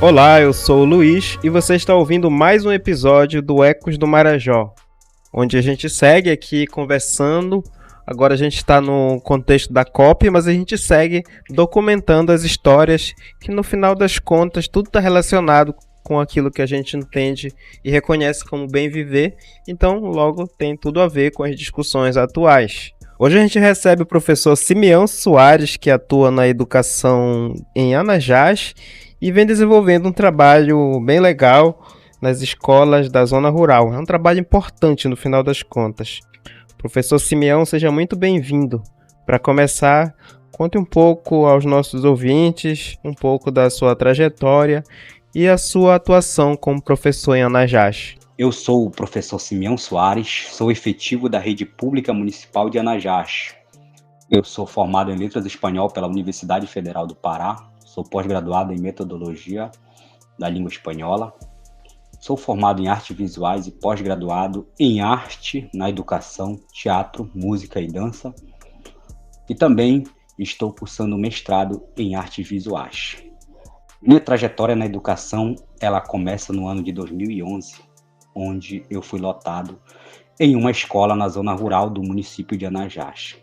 Olá, eu sou o Luiz e você está ouvindo mais um episódio do Ecos do Marajó, onde a gente segue aqui conversando. Agora a gente está no contexto da COP, mas a gente segue documentando as histórias que no final das contas tudo está relacionado com aquilo que a gente entende e reconhece como bem viver, então logo tem tudo a ver com as discussões atuais. Hoje a gente recebe o professor Simeão Soares, que atua na educação em Anajás e vem desenvolvendo um trabalho bem legal nas escolas da zona rural. É um trabalho importante no final das contas. Professor Simeão, seja muito bem-vindo. Para começar, conte um pouco aos nossos ouvintes, um pouco da sua trajetória e a sua atuação como professor em Anajás. Eu sou o professor Simeão Soares, sou efetivo da Rede Pública Municipal de Anajás. Eu sou formado em Letras Espanhol pela Universidade Federal do Pará, sou pós-graduado em Metodologia da Língua Espanhola, sou formado em Artes Visuais e pós-graduado em Arte na Educação, Teatro, Música e Dança, e também estou cursando mestrado em Artes Visuais. Minha trajetória na educação, ela começa no ano de 2011, onde eu fui lotado em uma escola na zona rural do município de Anajás.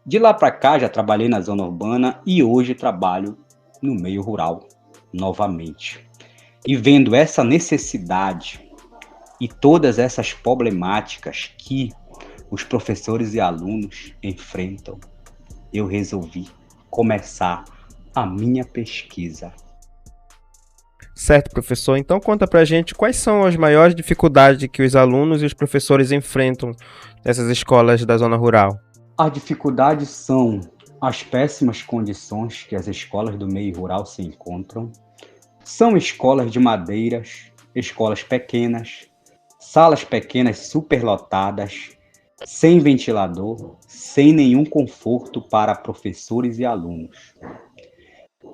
De lá para cá, já trabalhei na zona urbana e hoje trabalho no meio rural novamente. E vendo essa necessidade e todas essas problemáticas que os professores e alunos enfrentam, eu resolvi começar a minha pesquisa. Certo, professor. Então conta pra gente quais são as maiores dificuldades que os alunos e os professores enfrentam nessas escolas da zona rural. As dificuldades são as péssimas condições que as escolas do meio rural se encontram. São escolas de madeiras, escolas pequenas, salas pequenas superlotadas, sem ventilador, sem nenhum conforto para professores e alunos.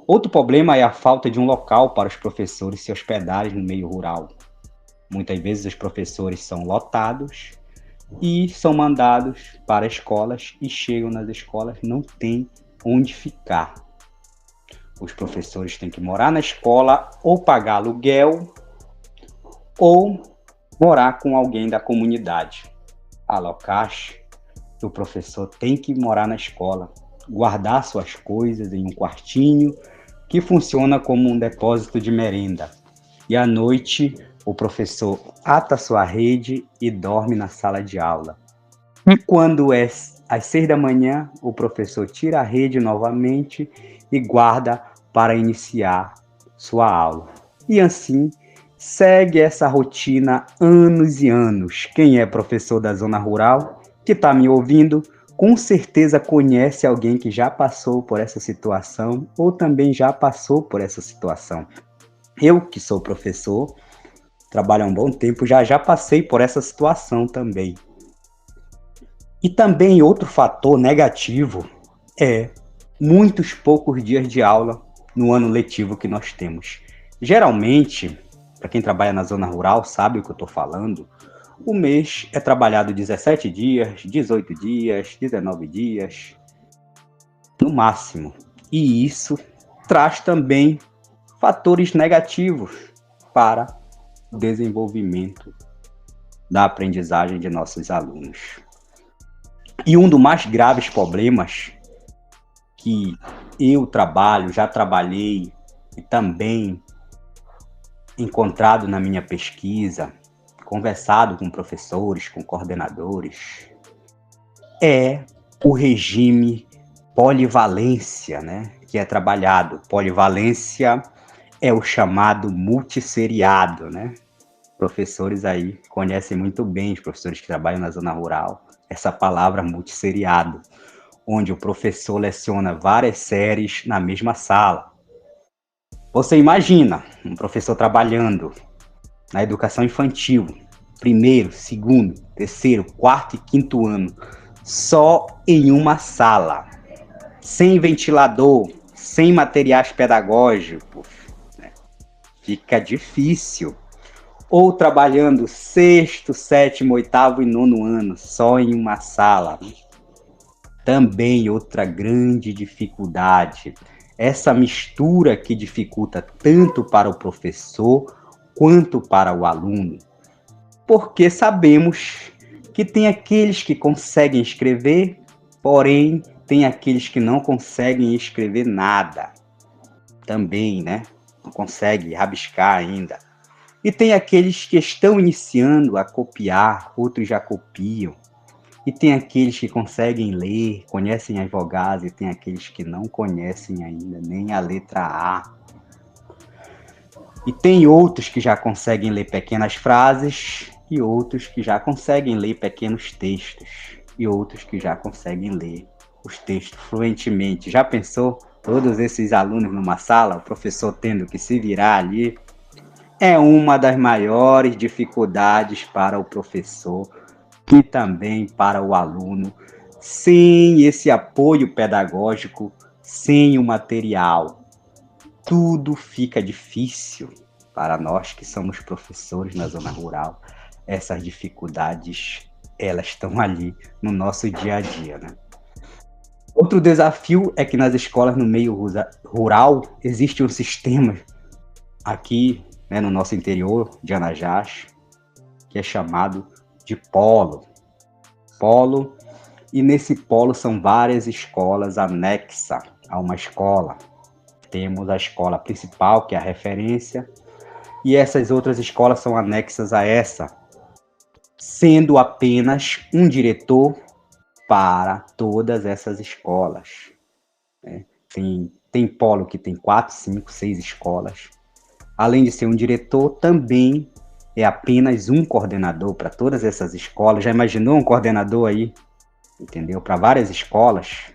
Outro problema é a falta de um local para os professores se hospedarem no meio rural. Muitas vezes os professores são lotados e são mandados para escolas e chegam nas escolas e não tem onde ficar. Os professores têm que morar na escola ou pagar aluguel ou morar com alguém da comunidade. Há locais que o professor tem que morar na escola, guardar suas coisas em um quartinho que funciona como um depósito de merenda. E à noite, o professor ata sua rede e dorme na sala de aula. E quando é às 6 da manhã, o professor tira a rede novamente e guarda para iniciar sua aula. E assim, segue essa rotina anos e anos. Quem é professor da zona rural, que está me ouvindo, com certeza conhece alguém que já passou por essa situação ou também já passou por essa situação. Eu, que sou professor, trabalho há um bom tempo, já passei por essa situação também. E também outro fator negativo é muitos poucos dias de aula no ano letivo que nós temos. Geralmente, para quem trabalha na zona rural sabe o que eu estou falando, o mês é trabalhado 17 dias, 18 dias, 19 dias, no máximo. E isso traz também fatores negativos para o desenvolvimento da aprendizagem de nossos alunos. E um dos mais graves problemas que eu já trabalhei e também encontrado na minha pesquisa, conversado com professores, com coordenadores, é o regime polivalência, né, que é trabalhado. Polivalência é o chamado multisseriado, né? Professores aí conhecem muito bem, os professores que trabalham na zona rural, essa palavra multisseriado, onde o professor leciona várias séries na mesma sala. Você imagina um professor trabalhando na educação infantil, primeiro, segundo, terceiro, quarto e quinto ano, só em uma sala, sem ventilador, sem materiais pedagógicos, né? Fica difícil. Ou trabalhando sexto, sétimo, oitavo e nono ano, só em uma sala. Também outra grande dificuldade essa mistura que dificulta tanto para o professor quanto para o aluno. Porque sabemos que tem aqueles que conseguem escrever, porém tem aqueles que não conseguem escrever nada. Também, né? Não consegue rabiscar ainda. E tem aqueles que estão iniciando a copiar, outros já copiam. E tem aqueles que conseguem ler, conhecem as vogais, e tem aqueles que não conhecem ainda nem a letra A. E tem outros que já conseguem ler pequenas frases, e outros que já conseguem ler pequenos textos, e outros que já conseguem ler os textos fluentemente. Já pensou todos esses alunos numa sala, o professor tendo que se virar ali? É uma das maiores dificuldades para o professor e também para o aluno, sem esse apoio pedagógico, sem o material. Tudo fica difícil para nós que somos professores na zona rural. Essas dificuldades, elas estão ali no nosso dia a dia, né? Outro desafio é que nas escolas no meio rural existe um sistema aqui, né, no nosso interior de Anajás, que é chamado de polo. Polo, e nesse polo são várias escolas anexas a uma escola. Temos a escola principal, que é a referência, e essas outras escolas são anexas a essa, sendo apenas um diretor para todas essas escolas. Tem polo que tem 4, 5, 6 escolas. Além de ser um diretor, também é apenas um coordenador para todas essas escolas. Já imaginou um coordenador aí, entendeu? Para várias escolas.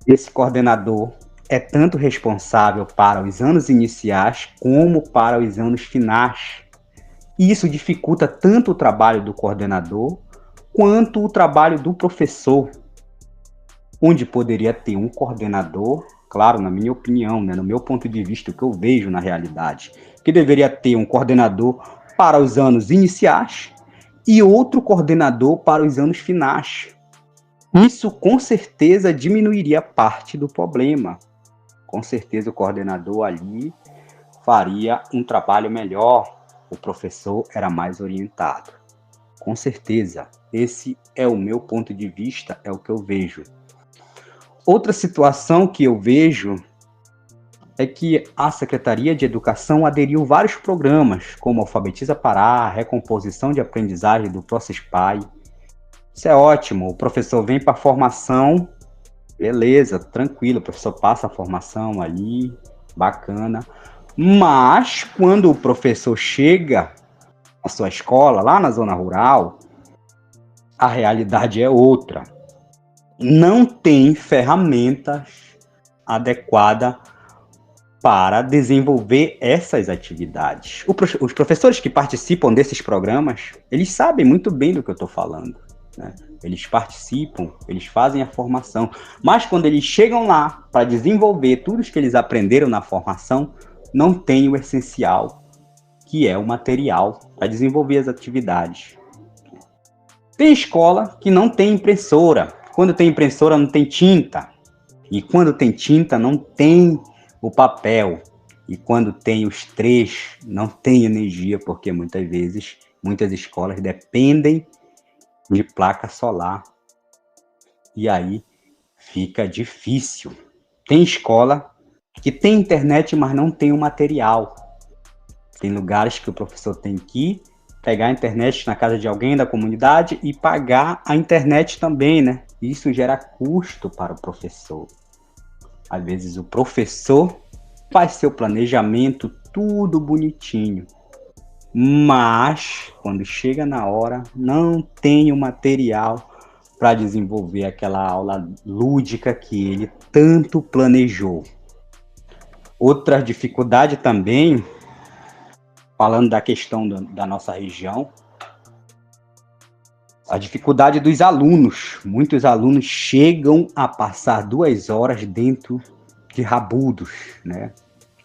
Esse coordenador é tanto responsável para os anos iniciais como para os anos finais. E isso dificulta tanto o trabalho do coordenador quanto o trabalho do professor, onde poderia ter um coordenador, claro, na minha opinião, né, no meu ponto de vista, o que eu vejo na realidade, que deveria ter um coordenador para os anos iniciais e outro coordenador para os anos finais. Isso, com certeza, diminuiria parte do problema. Com certeza, o coordenador ali faria um trabalho melhor, o professor era mais orientado. Com certeza, esse é o meu ponto de vista, é o que eu vejo. Outra situação que eu vejo é que a Secretaria de Educação aderiu a vários programas, como Alfabetiza Pará, recomposição de aprendizagem do PROCESPAI. Isso é ótimo, o professor vem para a formação, beleza, tranquilo, o professor passa a formação ali, bacana. Mas quando o professor chega à sua escola, lá na zona rural, a realidade é outra. Não tem ferramentas adequadas para desenvolver essas atividades. Os professores que participam desses programas, eles sabem muito bem do que eu estou falando, né? Eles participam, eles fazem a formação, mas quando eles chegam lá para desenvolver tudo o que eles aprenderam na formação, não tem o essencial, que é o material para desenvolver as atividades. Tem escola que não tem impressora. Quando tem impressora, não tem tinta. E quando tem tinta, não tem o papel. E quando tem os três, não tem energia, porque muitas vezes, muitas escolas dependem de placa solar. E aí fica difícil. Tem escola que tem internet, mas não tem o material. Tem lugares que o professor tem que ir, pegar a internet na casa de alguém da comunidade e pagar a internet também, né? Isso gera custo para o professor. Às vezes o professor faz seu planejamento tudo bonitinho, mas quando chega na hora não tem o material para desenvolver aquela aula lúdica que ele tanto planejou. Outra dificuldade também, falando da questão da nossa região, a dificuldade dos alunos. Muitos alunos chegam a passar 2 horas dentro de Rabudos, né?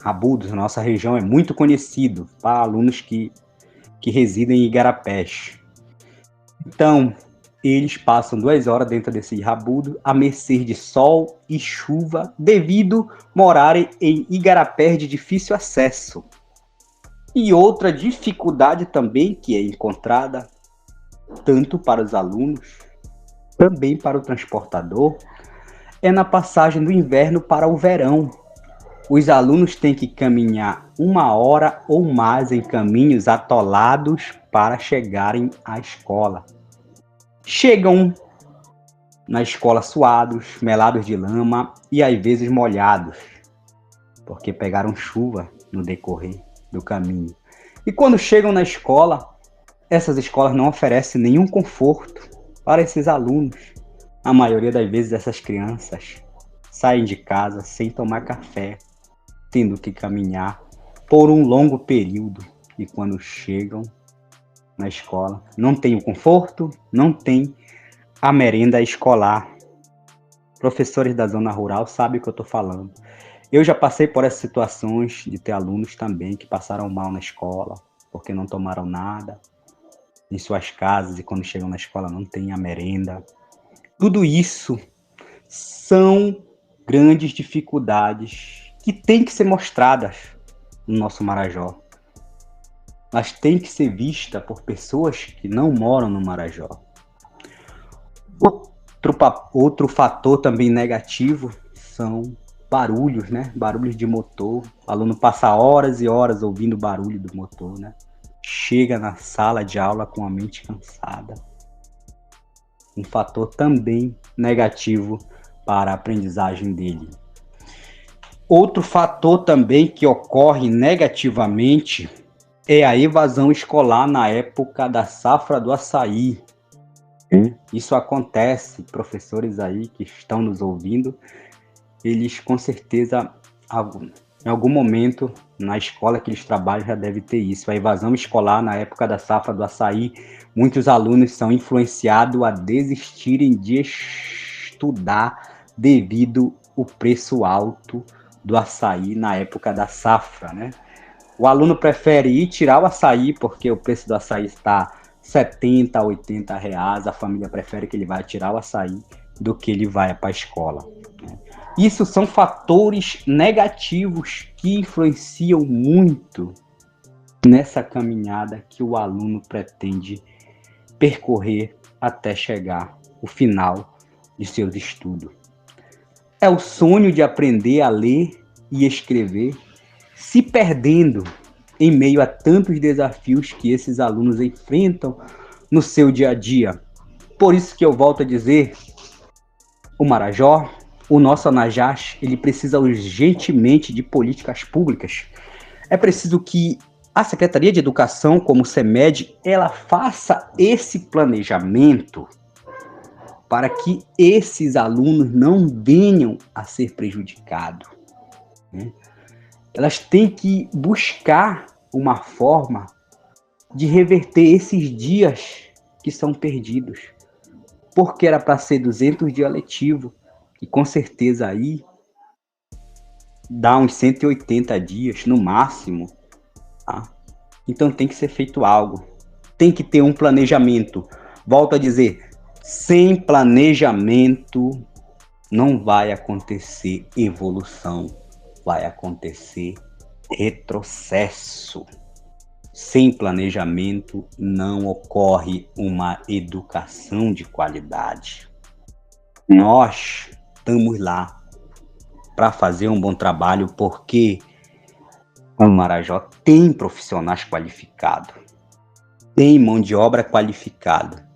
Rabudos, na nossa região, é muito conhecido para alunos que residem em Igarapés. Então, eles passam 2 horas dentro desse enrabudo, à mercê de sol e chuva, devido morarem em igarapés de difícil acesso. E outra dificuldade também que é encontrada, tanto para os alunos, também para o transportador, é na passagem do inverno para o verão. Os alunos têm que caminhar 1 hora ou mais em caminhos atolados para chegarem à escola. Chegam na escola suados, melados de lama e às vezes molhados, porque pegaram chuva no decorrer do caminho. E quando chegam na escola, essas escolas não oferecem nenhum conforto para esses alunos. A maioria das vezes essas crianças saem de casa sem tomar café, tendo que caminhar por um longo período. E quando chegam na escola, não tem o conforto, não tem a merenda escolar. Professores da zona rural sabem o que eu estou falando. Eu já passei por essas situações de ter alunos também que passaram mal na escola, porque não tomaram nada em suas casas e quando chegam na escola não tem a merenda. Tudo isso são grandes dificuldades que têm que ser mostradas no nosso Marajó. Mas tem que ser vista por pessoas que não moram no Marajó. Outro fator também negativo são barulhos, né? Barulhos de motor. O aluno passa horas e horas ouvindo o barulho do motor, né? Chega na sala de aula com a mente cansada. Um fator também negativo para a aprendizagem dele. Outro fator também que ocorre negativamente é a evasão escolar na época da safra do açaí. Isso acontece, professores aí que estão nos ouvindo, eles com certeza, em algum momento na escola que eles trabalham já deve ter isso. A evasão escolar na época da safra do açaí, muitos alunos são influenciados a desistirem de estudar devido ao preço alto do açaí na época da safra, né? O aluno prefere ir tirar o açaí porque o preço do açaí está R$70 a R$80, a família prefere que ele vá tirar o açaí do que ele vai para a escola. Isso são fatores negativos que influenciam muito nessa caminhada que o aluno pretende percorrer até chegar ao final de seus estudos. É o sonho de aprender a ler e escrever, se perdendo em meio a tantos desafios que esses alunos enfrentam no seu dia a dia. Por isso que eu volto a dizer, o Marajó, o nosso Anajás, ele precisa urgentemente de políticas públicas. É preciso que a Secretaria de Educação, como o CEMED, ela faça esse planejamento para que esses alunos não venham a ser prejudicados, né? Elas têm que buscar uma forma de reverter esses dias que são perdidos. Porque era para ser 200 dias letivos, e com certeza aí dá uns 180 dias no máximo. Tá? Então tem que ser feito algo. Tem que ter um planejamento. Volto a dizer, sem planejamento não vai acontecer evolução. Vai acontecer retrocesso. Sem planejamento não ocorre uma educação de qualidade. Nós estamos lá para fazer um bom trabalho porque o Marajó tem profissionais qualificados, tem mão de obra qualificada.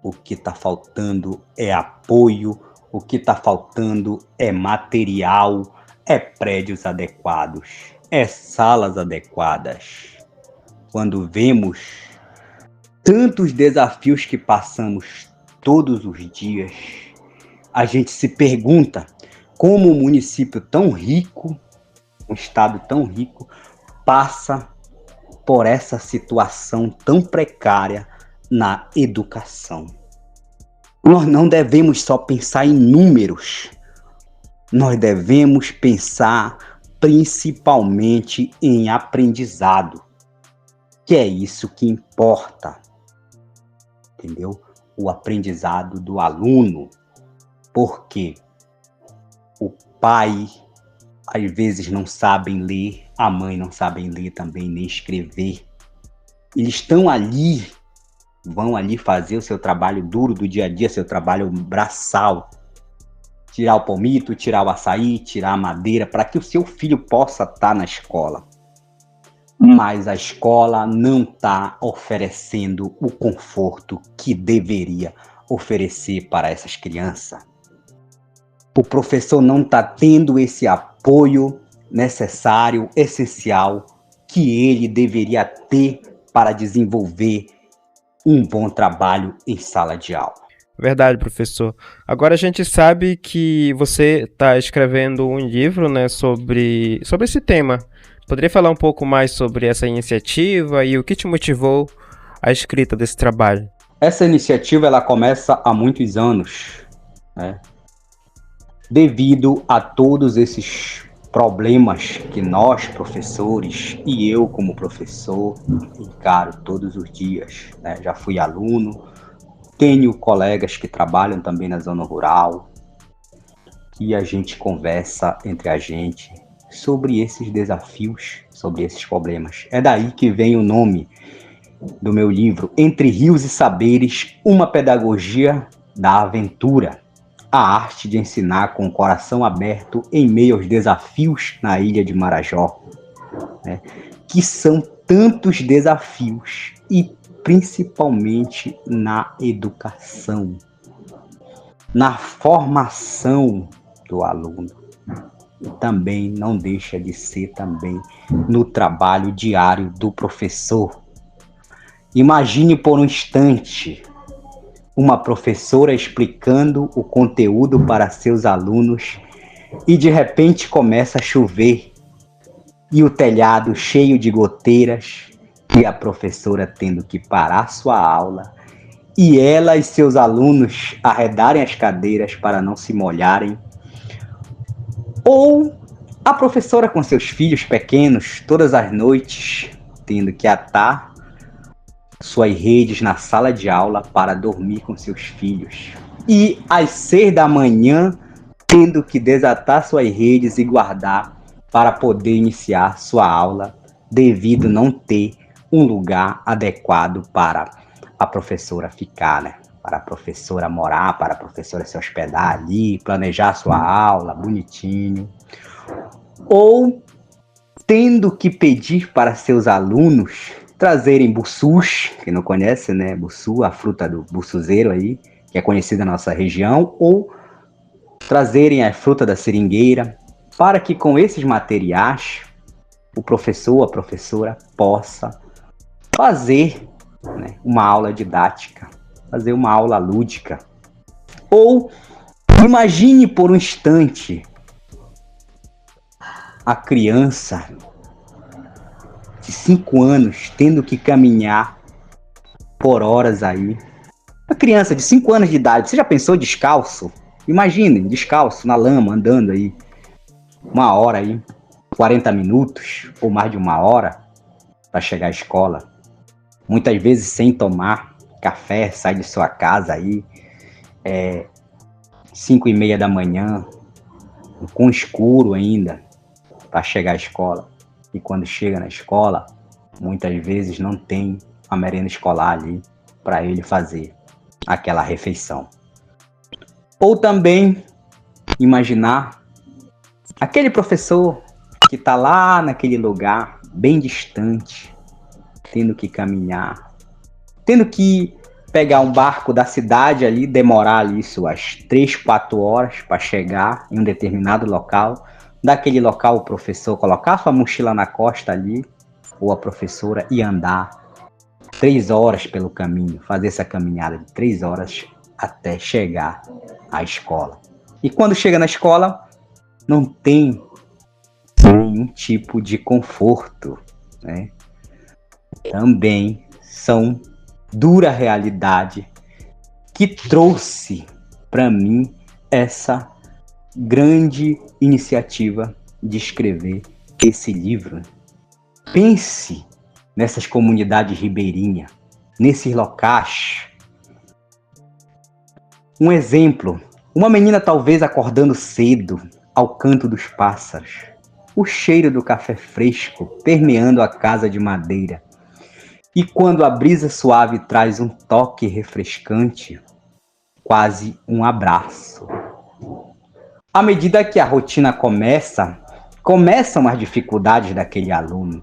O que está faltando é apoio, o que está faltando é material, é prédios adequados, é salas adequadas. Quando vemos tantos desafios que passamos todos os dias, a gente se pergunta como um município tão rico, um estado tão rico, passa por essa situação tão precária na educação. Nós não devemos só pensar em números, nós devemos pensar principalmente em aprendizado, que é isso que importa, entendeu? o aprendizado do aluno, porque o pai às vezes não sabem ler, a mãe não sabem ler também, nem escrever. Eles estão ali, vão ali fazer o seu trabalho duro do dia a dia, seu trabalho braçal, tirar o palmito, tirar o açaí, tirar a madeira, para que o seu filho possa estar na escola. Mas a escola não está oferecendo o conforto que deveria oferecer para essas crianças. O professor não está tendo esse apoio necessário, essencial, que ele deveria ter para desenvolver um bom trabalho em sala de aula. Verdade, professor. Agora a gente sabe que você está escrevendo um livro, né, sobre esse tema. Poderia falar um pouco mais sobre essa iniciativa e o que te motivou à escrita desse trabalho? Essa iniciativa ela começa há muitos anos, né? Devido a todos esses problemas que nós, professores, e eu como professor, encaro todos os dias, né? Já fui aluno, tenho colegas que trabalham também na zona rural, e a gente conversa entre a gente sobre esses desafios, sobre esses problemas. É daí que vem o nome do meu livro, Entre Rios e Saberes, uma pedagogia da aventura. A arte de ensinar com o coração aberto em meio aos desafios na ilha de Marajó, né? Que são tantos desafios e principalmente na educação, na formação do aluno. E também não deixa de ser também no trabalho diário do professor. Imagine por um instante uma professora explicando o conteúdo para seus alunos e de repente começa a chover e o telhado cheio de goteiras e a professora tendo que parar sua aula e ela e seus alunos arredarem as cadeiras para não se molharem. Ou a professora com seus filhos pequenos todas as noites tendo que atar suas redes na sala de aula para dormir com seus filhos. E às 6 da manhã, tendo que desatar suas redes e guardar para poder iniciar sua aula, devido não ter um lugar adequado para a professora ficar, né? Para a professora morar, para a professora se hospedar ali, planejar sua aula bonitinho. Ou tendo que pedir para seus alunos trazerem bussus, quem não conhece, né? Bussu, a fruta do bussuzeiro aí, que é conhecida na nossa região, ou trazerem a fruta da seringueira, para que com esses materiais o professor, a professora possa fazer, né, uma aula didática, fazer uma aula lúdica. Ou imagine por um instante a criança de 5 anos tendo que caminhar por horas aí. Uma criança de 5 anos de idade, você já pensou descalço? Imagine, descalço, na lama, andando aí, 1 hora aí, 40 minutos, ou mais de 1 hora, para chegar à escola. Muitas vezes sem tomar café, sai de sua casa aí, 5:30 da manhã, com escuro ainda, para chegar à escola. E quando chega na escola, muitas vezes não tem a merenda escolar ali para ele fazer aquela refeição. Ou também imaginar aquele professor que está lá naquele lugar bem distante, tendo que caminhar, tendo que pegar um barco da cidade ali, demorar ali suas 3, 4 horas para chegar em um determinado local. Daquele local o professor colocar sua mochila na costa ali, ou a professora, e andar 3 horas pelo caminho, fazer essa caminhada de 3 horas até chegar à escola. E quando chega na escola, não tem nenhum tipo de conforto, né? Também são dura realidade que trouxe para mim essa grande iniciativa de escrever esse livro. Pense nessas comunidades ribeirinhas, nesses locais Um exemplo, uma menina talvez acordando cedo ao canto dos pássaros, o cheiro do café fresco permeando a casa de madeira. E quando a brisa suave traz um toque refrescante, quase um abraço. À medida que a rotina começam as dificuldades daquele aluno,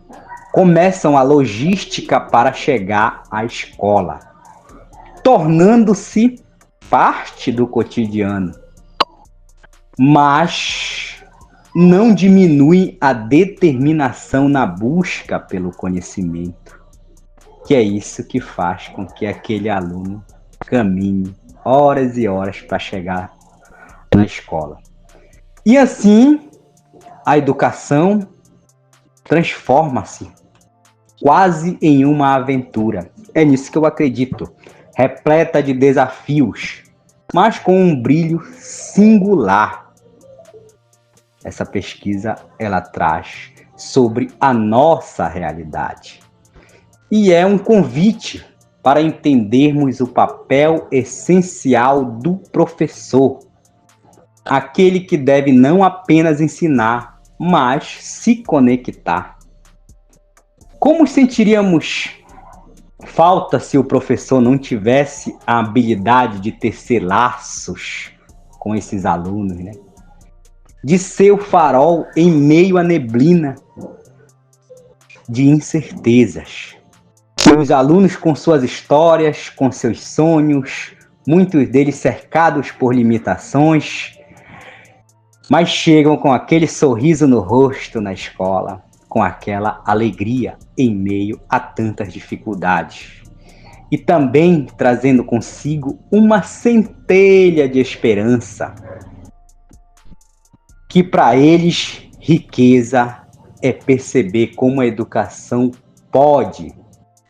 começam a logística para chegar à escola, tornando-se parte do cotidiano. Mas não diminui a determinação na busca pelo conhecimento, que é isso que faz com que aquele aluno caminhe horas e horas para chegar na escola. E assim, a educação transforma-se quase em uma aventura. É nisso que eu acredito. Repleta de desafios, mas com um brilho singular. Essa pesquisa, ela traz sobre a nossa realidade. E é um convite para entendermos o papel essencial do professor, aquele que deve não apenas ensinar, mas se conectar. Como sentiríamos falta se o professor não tivesse a habilidade de tecer laços com esses alunos, né? De ser o farol em meio à neblina de incertezas. Os alunos com suas histórias, com seus sonhos, muitos deles cercados por limitações, mas chegam com aquele sorriso no rosto na escola, com aquela alegria em meio a tantas dificuldades. E também trazendo consigo uma centelha de esperança, que para eles riqueza é perceber como a educação pode,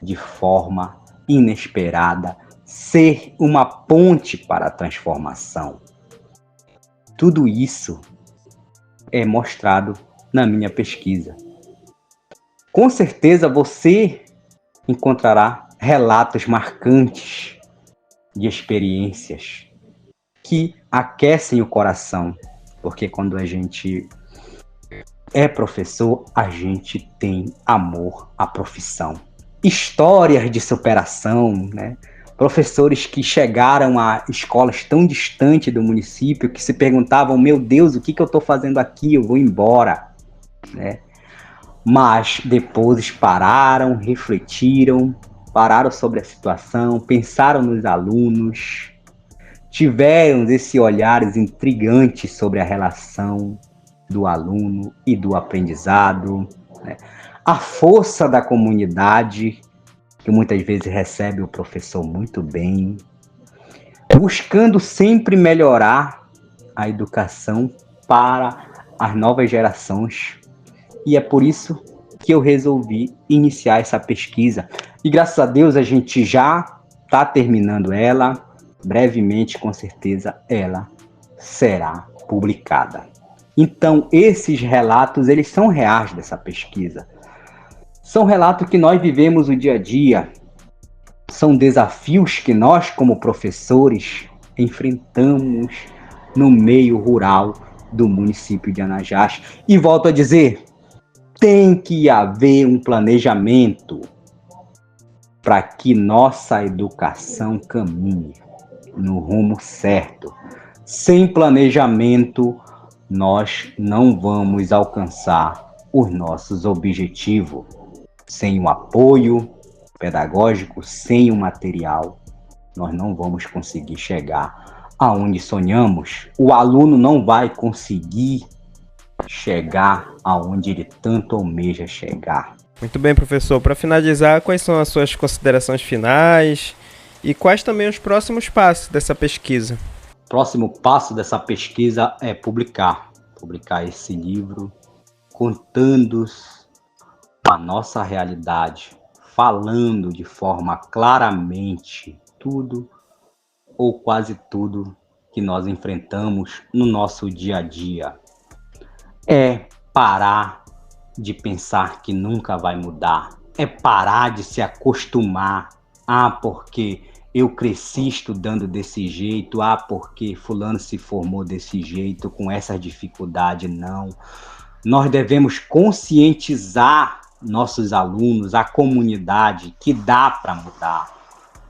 de forma inesperada, ser uma ponte para a transformação. Tudo isso é mostrado na minha pesquisa. Com certeza você encontrará relatos marcantes de experiências que aquecem o coração, porque quando a gente é professor, a gente tem amor à profissão. Histórias de superação, né? Professores que chegaram a escolas tão distantes do município que se perguntavam, meu Deus, o que eu estou fazendo aqui? Eu vou embora, né? Mas depois pararam, refletiram, pararam sobre a situação, pensaram nos alunos, tiveram esse olhares intrigantes sobre a relação do aluno e do aprendizado, né? A força da comunidade, que muitas vezes recebe o professor muito bem, buscando sempre melhorar a educação para as novas gerações. E é por isso que eu resolvi iniciar essa pesquisa. E graças a Deus a gente já está terminando ela. Brevemente, com certeza, ela será publicada. Então, esses relatos, eles são reais dessa pesquisa. São relatos que nós vivemos o dia a dia. São desafios que nós, como professores, enfrentamos no meio rural do município de Anajás. E volto a dizer, tem que haver um planejamento para que nossa educação caminhe no rumo certo. Sem planejamento, nós não vamos alcançar os nossos objetivos. Sem o apoio pedagógico, sem o material, nós não vamos conseguir chegar aonde sonhamos. O aluno não vai conseguir chegar aonde ele tanto almeja chegar. Muito bem, professor. Para finalizar, quais são as suas considerações finais e quais também os próximos passos dessa pesquisa? O próximo passo dessa pesquisa é publicar esse livro, contando a nossa realidade, falando de forma claramente tudo ou quase tudo que nós enfrentamos no nosso dia a dia. É parar de pensar que nunca vai mudar. É parar de se acostumar. Porque eu cresci estudando desse jeito, porque fulano se formou desse jeito, com essa dificuldade, não. Nós devemos conscientizar nossos alunos, a comunidade, que dá para mudar,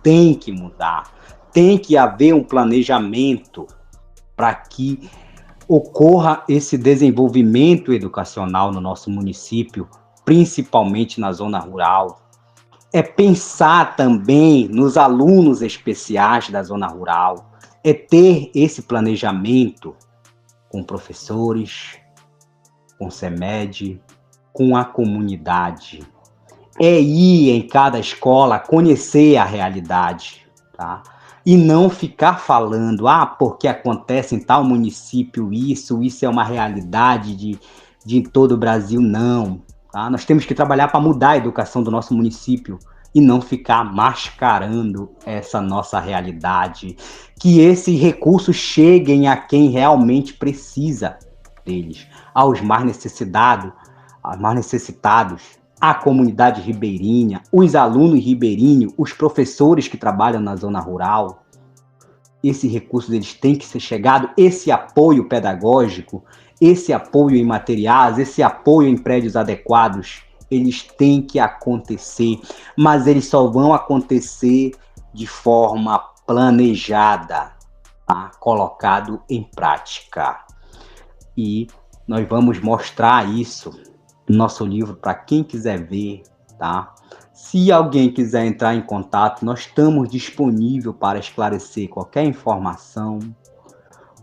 tem que mudar, tem que haver um planejamento para que ocorra esse desenvolvimento educacional no nosso município, principalmente na zona rural. É pensar também nos alunos especiais da zona rural, é ter esse planejamento com professores, com o CEMED, com a comunidade. É ir em cada escola, conhecer a realidade, tá? E não ficar falando, porque acontece em tal município isso é uma realidade de todo o Brasil, não. Tá? Nós temos que trabalhar para mudar a educação do nosso município e não ficar mascarando essa nossa realidade. Que esses recursos cheguem a quem realmente precisa deles, aos mais necessitados, a comunidade ribeirinha, os alunos ribeirinhos, os professores que trabalham na zona rural. Esses recursos eles têm que ser chegados, esse apoio pedagógico, esse apoio em materiais, esse apoio em prédios adequados, eles têm que acontecer, mas eles só vão acontecer de forma planejada, tá? Colocado em prática. E nós vamos mostrar isso no nosso livro para quem quiser ver, tá? Se alguém quiser entrar em contato, nós estamos disponíveis para esclarecer qualquer informação.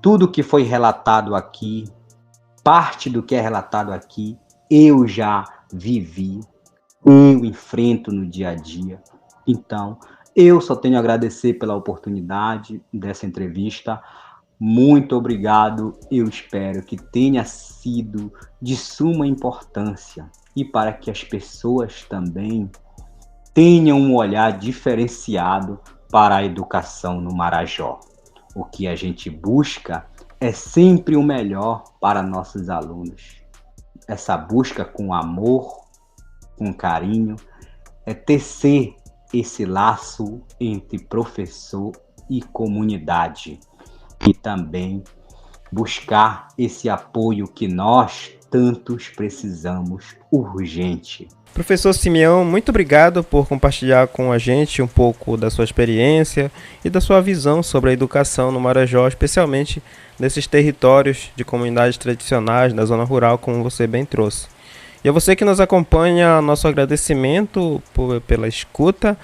Tudo que foi relatado aqui, parte do que é relatado aqui, eu já vivi, eu enfrento no dia a dia. Então, eu só tenho a agradecer pela oportunidade dessa entrevista. Muito obrigado, eu espero que tenha sido de suma importância e para que as pessoas também tenham um olhar diferenciado para a educação no Marajó. O que a gente busca é sempre o melhor para nossos alunos. Essa busca com amor, com carinho, é tecer esse laço entre professor e comunidade. E também buscar esse apoio que nós tantos precisamos urgente. Professor Simeão, muito obrigado por compartilhar com a gente um pouco da sua experiência e da sua visão sobre a educação no Marajó, especialmente nesses territórios de comunidades tradicionais da zona rural, como você bem trouxe. E a você que nos acompanha, nosso agradecimento pela escuta.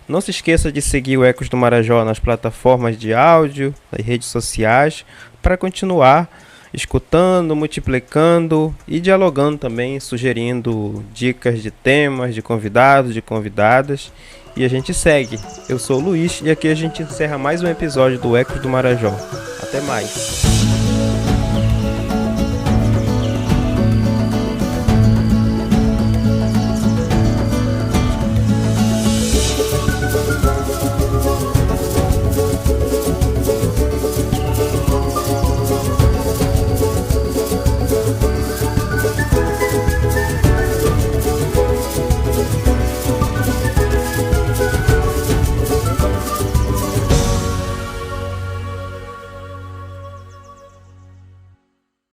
Não se esqueça de seguir o Ecos do Marajó nas plataformas de áudio, nas redes sociais, para continuar escutando, multiplicando e dialogando também, sugerindo dicas de temas, de convidados, de convidadas. E a gente segue. Eu sou o Luiz e aqui a gente encerra mais um episódio do Ecos do Marajó. Até mais!